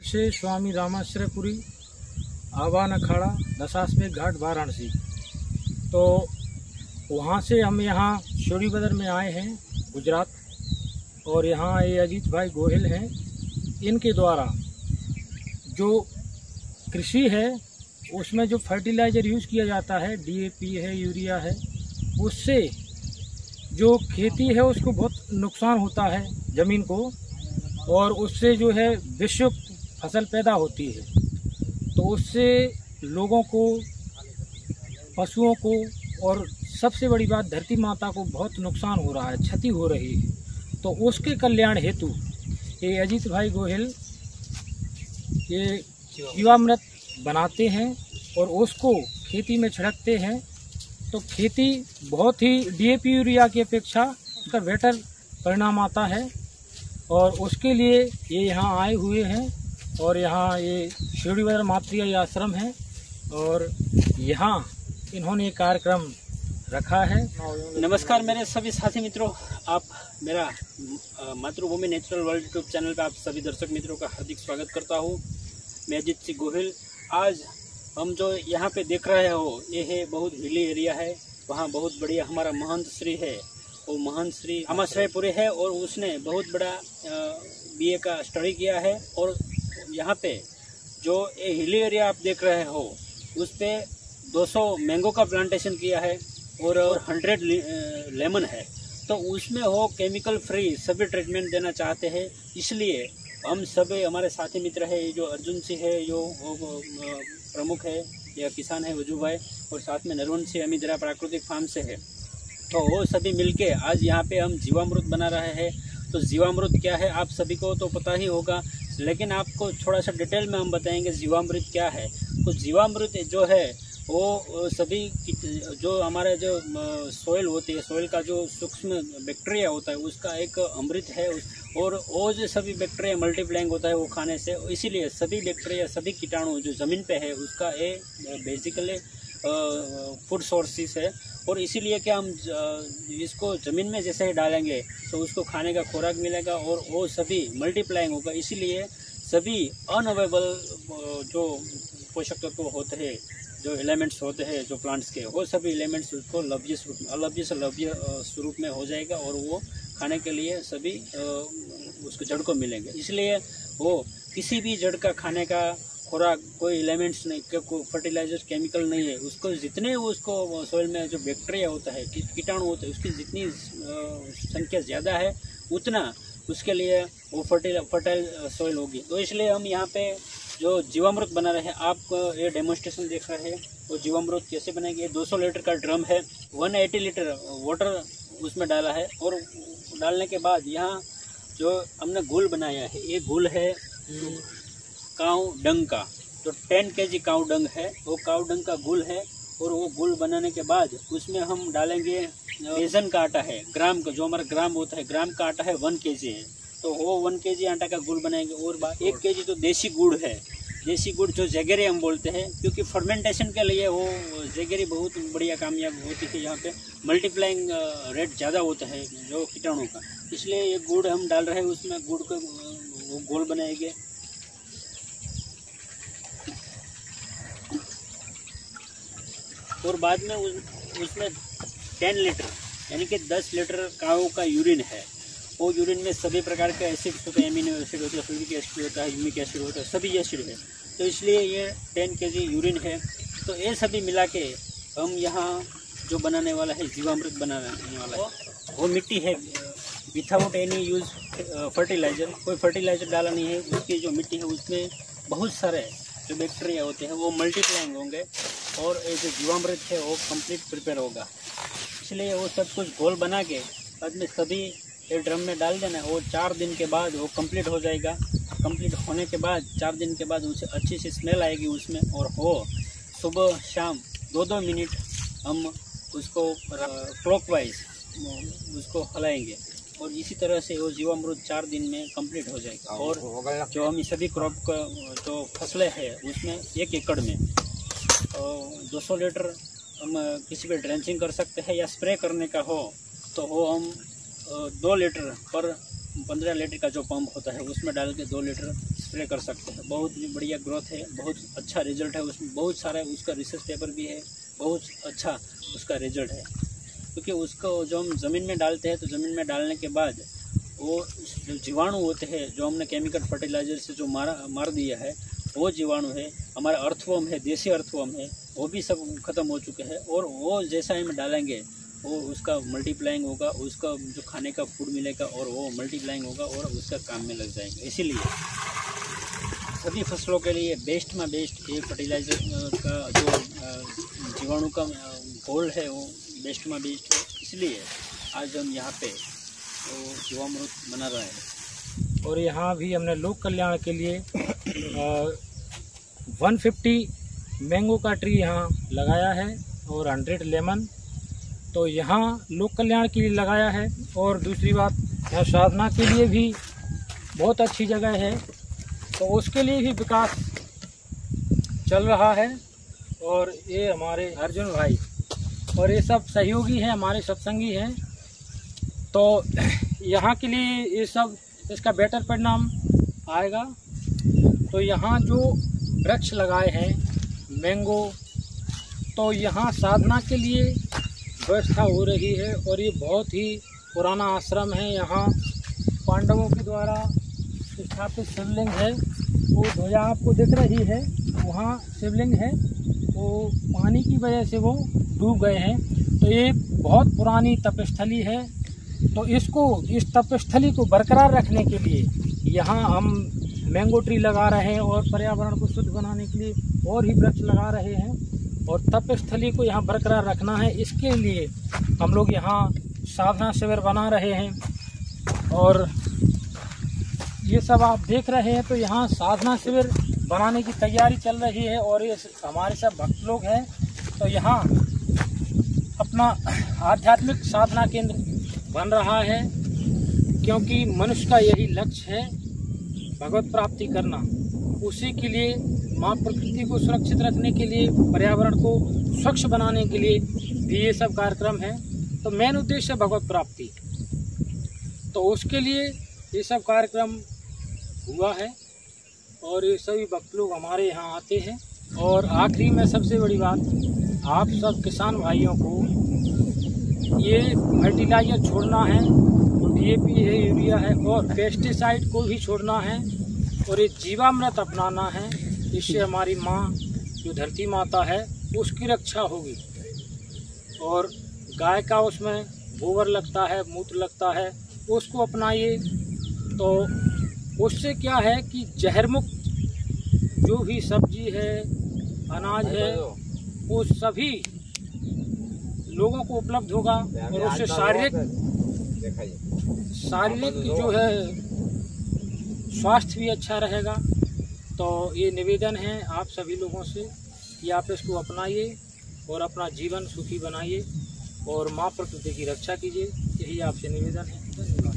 से स्वामी रामाश्रयपुरी, आवान अखाड़ा, दशाश्वमेध घाट, वाराणसी। तो वहाँ से हम यहाँ शिवड़ी बदर में आए हैं, गुजरात। और यहाँ ये अजीत भाई गोहिल हैं, इनके द्वारा जो कृषि है उसमें जो फर्टिलाइज़र यूज़ किया जाता है, DAP है, यूरिया है, उससे जो खेती है उसको बहुत नुकसान होता है ज़मीन को, और उससे जो है विषुक्त फसल पैदा होती है। तो उससे लोगों को, पशुओं को और सबसे बड़ी बात धरती माता को बहुत नुकसान हो रहा है, क्षति हो रही है। तो उसके कल्याण हेतु ये अजीत भाई गोहिल ये जीवामृत बनाते हैं और उसको खेती में छिड़कते हैं। तो खेती बहुत ही DAP यूरिया की अपेक्षा उसका बेटर परिणाम आता है। और उसके लिए ये यहाँ आए हुए हैं, और यहाँ ये शिवड़ी बदर मातृ आश्रम है, और यहाँ इन्होंने कार्यक्रम रखा है। नमस्कार मेरे सभी साथी मित्रों, आप मेरा मातृभूमि नेचुरल वर्ल्ड यूट्यूब चैनल पर आप सभी दर्शक मित्रों का हार्दिक स्वागत करता हूँ। मैं अजीत सिंह गोहिल। आज हम जो यहाँ पे देख रहे हो, ये है बहुत हिली एरिया है। वहाँ बहुत बढ़िया हमारा महंत श्री है, वो महंत श्री रामाश्रयपुरी है, और उसने बहुत बड़ा BA का स्टडी किया है। और यहाँ पे जो ये हिली एरिया आप देख रहे हो, उस पे 200 मैंगो का प्लांटेशन किया है और 100 लेमन है। तो उसमें वो केमिकल फ्री सभी ट्रीटमेंट देना चाहते हैं। इसलिए हम सभी, हमारे साथी मित्र है, जो अर्जुन सिंह है, जो प्रमुख है या किसान है वजू भाई, और साथ में नरवन सिंह अमिद्रा प्राकृतिक फार्म से है। तो वो सभी मिलके आज यहाँ पे हम जीवामृत बना रहे हैं। तो जीवामृत क्या है आप सभी को तो पता ही होगा, लेकिन आपको थोड़ा सा डिटेल में हम बताएंगे जीवामृत क्या है। तो जीवामृत जो है वो सभी जो हमारे जो सोइल होती है, सोइल का जो सूक्ष्म बैक्टीरिया होता है उसका एक अमृत है, और वो जो सभी बैक्टीरिया मल्टीप्लाइंग होता है वो खाने से। इसीलिए सभी बैक्टीरिया, सभी कीटाणु जो ज़मीन पे है उसका ये बेसिकली फूड सोर्सेस है। और इसीलिए कि हम इसको ज़मीन में जैसे ही डालेंगे तो उसको खाने का खुराक मिलेगा और वो सभी मल्टीप्लाइंग होगा। इसीलिए सभी अनअवेलेबल जो पोषक तत्व होते हैं, जो एलिमेंट्स होते हैं जो प्लांट्स के, वो सभी एलिमेंट्स उसको लव्य स्वरूप में हो जाएगा, और वो खाने के लिए सभी उसको जड़ को मिलेंगे। इसलिए वो किसी भी जड़ का खाने का खुराक कोई एलिमेंट्स नहीं, कोई फर्टिलाइजर केमिकल नहीं है। उसको जितने उसको सॉइल में जो बैक्टीरिया होता है, कीटाणु होते हैं, उसकी जितनी संख्या ज़्यादा है उतना उसके लिए वो फर्टाइल सॉइल होगी। तो इसलिए हम यहाँ पे जो जीवामृत बना रहे हैं, आप ये डेमोन्स्ट्रेशन देख रहे हैं वो जीवामृत कैसे बनेंगे। ये 200 लीटर का ड्रम है, 180 लीटर वाटर उसमें डाला है, और डालने के बाद यहाँ जो हमने घोल बनाया है, ये घोल है काऊ डंग का। तो 10 kg काऊ डंग है, वो काऊ डंग का घोल है। और वो घोल बनाने के बाद उसमें हम डालेंगे बेसन का आटा है, ग्राम का, जो हमारा ग्राम होता है, ग्राम का आटा है 1 kg है। तो वो 1 kg आटा का गुड़ बनाएंगे। और 1 kg तो देसी गुड़ है, देसी गुड़ जो जैगरी हम बोलते हैं, क्योंकि फर्मेंटेशन के लिए वो जैगरी बहुत बढ़िया कामयाब होती है। यहाँ पे मल्टीप्लाइंग रेट ज़्यादा होता है जो कीटाणु का, इसलिए ये गुड़ हम डाल रहे हैं उसमें। गुड़ को वो घोल बनाएंगे। और बाद में उसमें 10 लीटर यानी कि 10 लीटर काऊ का यूरिन है। वो यूरिन में सभी प्रकार के एसिड्स होते हैं, एमिनो एसिड होता है, फ्यूरिक एसिड होता है, ह्यूमिक एसिड होता है, सभी एसिड है। तो इसलिए ये 10 kg यूरिन है। तो ये सभी मिला के हम यहाँ जो बनाने वाला है, जीवामृत बनाने वाला है, वो मिट्टी है विथआउट एनी यूज फर्टिलाइजर, कोई फर्टिलाइजर डाला नहीं है। उसकी जो मिट्टी है उसमें बहुत सारे जो बैक्टीरिया होते हैं वो मल्टीप्लाइंग होंगे, और ये जो जीवामृत है वो कंप्लीट प्रिपेयर होगा। इसलिए वो सब कुछ घोल बना के बाद में सभी ये ड्रम में डाल देना है। वो 4 दिन के बाद वो कंप्लीट हो जाएगा। कंप्लीट होने के बाद 4 दिन के बाद उसे अच्छी सी स्मेल आएगी उसमें, और वो सुबह शाम 2-2 मिनट हम उसको क्लॉकवाइज उसको हलाएंगे, और इसी तरह से वो जीवामृत 4 दिन में कंप्लीट हो जाएगा। और जो हम सभी क्रॉप का जो फसलें हैं उसमें 1 एकड़ में 200 लीटर हम किसी पे ड्रेंचिंग कर सकते हैं, या स्प्रे करने का हो तो वो हम 2 लीटर पर 15 लीटर का जो पंप होता है उसमें डाल के 2 लीटर स्प्रे कर सकते हैं। बहुत ही बढ़िया ग्रोथ है, बहुत अच्छा रिजल्ट है, उसमें बहुत सारा उसका रिसर्च पेपर भी है, बहुत अच्छा उसका रिजल्ट है। क्योंकि उसको जो हम ज़मीन में डालते हैं तो ज़मीन में डालने के बाद वो जो जीवाणु होते हैं जो हमने केमिकल फर्टिलाइज़र से जो मार दिया है, वो जीवाणु है, हमारा अर्थवर्म है, देसी अर्थवर्म है, वो भी सब खत्म हो चुके हैं। और वो जैसा हम डालेंगे वो उसका मल्टीप्लाइंग होगा, उसका जो खाने का फूड मिलेगा और वो मल्टीप्लाइंग होगा और उसका काम में लग जाएंगे। इसीलिए सभी फसलों के लिए बेस्ट में बेस्ट ये फर्टिलाइज़र का जो जीवाणु का घोल है वो बेस्ट में बेस्ट है। इसलिए आज हम यहाँ पे तो जीवामृत बना रहे हैं। और यहाँ भी हमने लोक कल्याण के लिए 150 मैंगो का ट्री यहाँ लगाया है और 100 लेमन, तो यहाँ लोक कल्याण के लिए लगाया है। और दूसरी बात, यहाँ साधना के लिए भी बहुत अच्छी जगह है, तो उसके लिए भी विकास चल रहा है। और ये हमारे अर्जुन भाई और ये सब सहयोगी हैं, हमारे सत्संगी हैं, तो यहाँ के लिए ये सब इसका बेटर परिणाम आएगा। तो यहाँ जो वृक्ष लगाए हैं मैंगो, तो यहाँ साधना के लिए व्यवस्था हो रही है। और ये बहुत ही पुराना आश्रम है, यहाँ पांडवों के द्वारा स्थापित शिवलिंग है, वो ध्वजा आपको दिख रही है, वहाँ शिवलिंग है, वो पानी की वजह से वो डूब गए हैं। तो ये बहुत पुरानी तपस्थली है, तो इस तपस्थली को बरकरार रखने के लिए यहाँ हम मैंगो ट्री लगा रहे हैं और पर्यावरण को शुद्ध बनाने के लिए और ही वृक्ष लगा रहे हैं। और तपस्थली को यहाँ बरकरार रखना है, इसके लिए हम लोग यहाँ साधना शिविर बना रहे हैं। और ये सब आप देख रहे हैं, तो यहाँ साधना शिविर बनाने की तैयारी चल रही है। और ये हमारे सब भक्त लोग हैं, तो यहाँ अपना आध्यात्मिक साधना केंद्र बन रहा है, क्योंकि मनुष्य का यही लक्ष्य है, भगवत प्राप्ति करना। उसी के लिए माँ प्रकृति को सुरक्षित रखने के लिए, पर्यावरण को स्वच्छ बनाने के लिए भी ये सब कार्यक्रम है। तो मेन उद्देश्य है भगवत प्राप्ति, तो उसके लिए ये सब कार्यक्रम हुआ है। और ये सभी भक्त लोग हमारे यहाँ आते हैं। और आखिरी में सबसे बड़ी बात, आप सब किसान भाइयों को ये फर्टिलाइजर छोड़ना है, DAP है, यूरिया है, और पेस्टिसाइड को भी छोड़ना है, और ये जीवामृत अपनाना है। इससे हमारी माँ जो धरती माता है उसकी रक्षा होगी। और गाय का उसमें गोबर लगता है, मूत्र लगता है, उसको अपनाइए। तो उससे क्या है कि जहरमुक्त जो भी सब्जी है, अनाज है, वो सभी लोगों को उपलब्ध होगा। और उससे शारीरिक जो है स्वास्थ्य भी अच्छा रहेगा। तो ये निवेदन है आप सभी लोगों से कि आप इसको अपनाइए और अपना जीवन सुखी बनाइए और माँ प्रकृति की रक्षा कीजिए। यही आपसे निवेदन है। धन्यवाद।